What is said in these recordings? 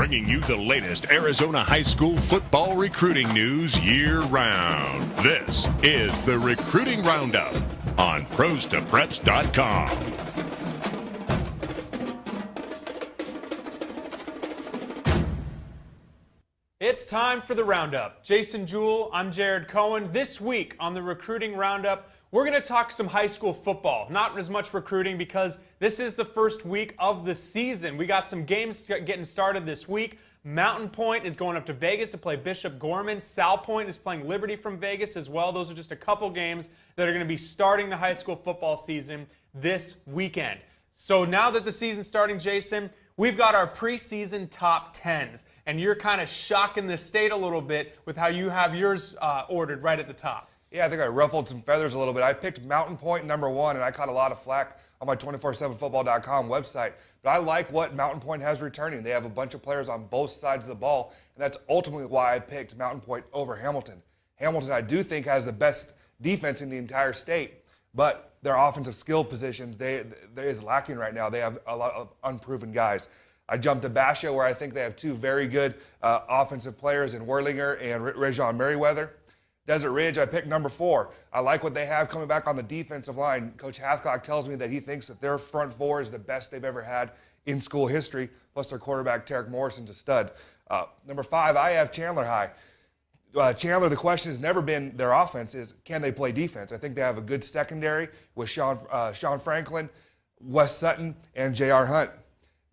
bringing you the latest Arizona high school football recruiting news year-round. This is the Recruiting Roundup on ProsToPreps.com. It's time for the Roundup. Jason Jewell, I'm Jared Cohen. This week on the Recruiting Roundup, we're going to talk some high school football. Not as much recruiting because this is the first week of the season. We got some games getting started this week. Mountain Point is going up to Vegas to play Bishop Gorman. Sal Point is playing Liberty from Vegas as well. Those are just a couple games that are going to be starting the high school football season this weekend. So now that the season's starting, Jason, we've got our preseason top 10s. And you're kind of shocking the state a little bit with how you have yours ordered right at the top. Yeah, I think I ruffled some feathers a little bit. I picked Mountain Point #1, and I caught a lot of flack on my 247football.com website. But I like what Mountain Point has returning. They have a bunch of players on both sides of the ball, and that's ultimately why I picked Mountain Point over Hamilton. Hamilton, I do think, has the best defense in the entire state, but their offensive skill positions, there is lacking right now. They have a lot of unproven guys. I jumped to Basha, where I think they have two very good offensive players in Werlinger and Rajon Merriweather. Desert Ridge, I picked #4. I like what they have coming back on the defensive line. Coach Hathcock tells me that he thinks that their front four is the best they've ever had in school history, plus their quarterback, Tarek Morrison's a stud. #5, I have Chandler High. Chandler, the question has never been their offense, is can they play defense? I think they have a good secondary with Sean Franklin, Wes Sutton, and J.R. Hunt.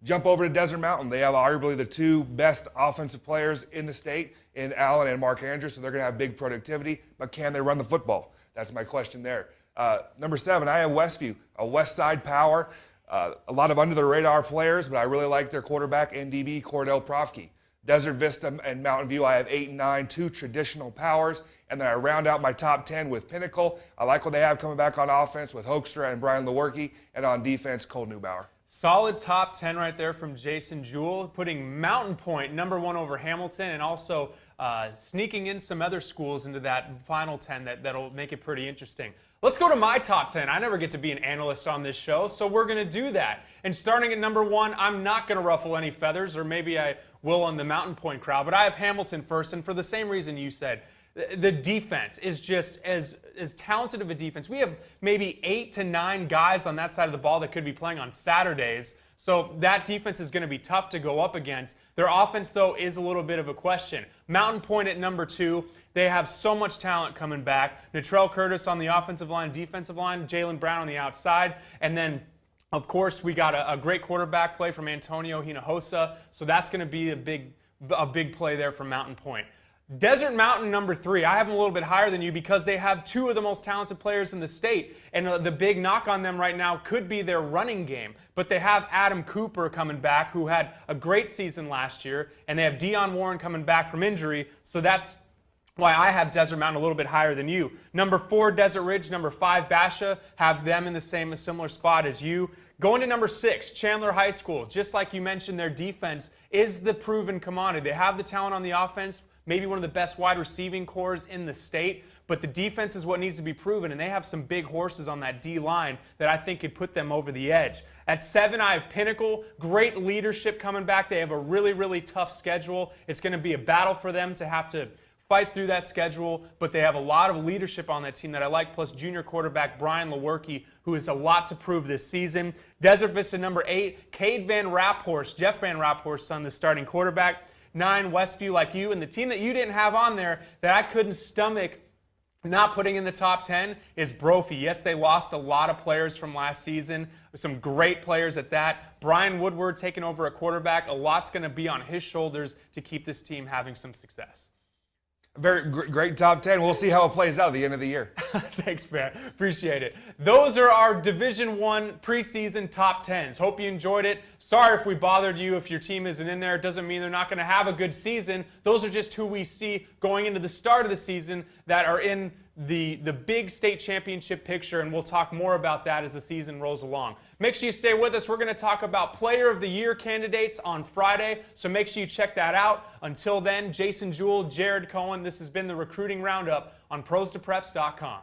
Jump over to Desert Mountain. They have arguably the two best offensive players in the state in Allen and Mark Andrews, so they're going to have big productivity, but can they run the football? That's my question there. #7, I have Westview, a West Side power. A lot of under-the-radar players, but I really like their quarterback, NDB Cordell Profke. Desert Vista and Mountain View, I have 8 and 9, two traditional powers, and then I round out my top 10 with Pinnacle. I like what they have coming back on offense with Hoekstra and Brian Lewerke, and on defense, Cole Neubauer. Solid top 10 right there from Jason Jewell, putting Mountain Point #1 over Hamilton, and also sneaking in some other schools into that final 10 that'll make it pretty interesting. Let's go to my top 10. I never get to be an analyst on this show, so we're going to do that. And starting at #1, I'm not going to ruffle any feathers, or maybe I will on the Mountain Point crowd, but I have Hamilton first, and for the same reason you said. The defense is just as talented of a defense. We have maybe 8 to 9 guys on that side of the ball that could be playing on Saturdays. So that defense is going to be tough to go up against. Their offense, though, is a little bit of a question. Mountain Point at #2. They have so much talent coming back. Natrell Curtis on the offensive line, defensive line, Jalen Brown on the outside. And then, of course, we got a great quarterback play from Antonio Hinojosa. So that's going to be a big play there from Mountain Point. Desert Mountain #3, I have them a little bit higher than you because they have two of the most talented players in the state. And the big knock on them right now could be their running game. But they have Adam Cooper coming back, who had a great season last year. And they have Dion Warren coming back from injury. So that's why I have Desert Mountain a little bit higher than you. #4, Desert Ridge. #5, Basha. Have them in a similar spot as you. Going to #6, Chandler High School. Just like you mentioned, their defense is the proven commodity. They have the talent on the offense. Maybe one of the best wide receiving cores in the state, but the defense is what needs to be proven, and they have some big horses on that D-line that I think could put them over the edge. At 7, I have Pinnacle. Great leadership coming back. They have a really, really tough schedule. It's going to be a battle for them to have to fight through that schedule, but they have a lot of leadership on that team that I like, plus junior quarterback Brian Lewerke, who has a lot to prove this season. Desert Vista #8, Cade Van Raphorst, Jeff Van Raphorst's son, the starting quarterback. 9, Westview, like you, and the team that you didn't have on there that I couldn't stomach not putting in the top 10 is Brophy. Yes, they lost a lot of players from last season, some great players at that. Brian Woodward taking over at quarterback. A lot's going to be on his shoulders to keep this team having some success. Very great top 10. We'll see how it plays out at the end of the year. Thanks, man. Appreciate it. Those are our Division I preseason top 10s. Hope you enjoyed it. Sorry if we bothered you. If your team isn't in there, it doesn't mean they're not going to have a good season. Those are just who we see going into the start of the season that are in the big state championship picture, and we'll talk more about that as the season rolls along. Make sure you stay with us. We're going to talk about Player of the Year candidates on Friday, so make sure you check that out. Until then, Jason Jewell, Jared Cohen, this has been the Recruiting Roundup on ProsToPreps.com.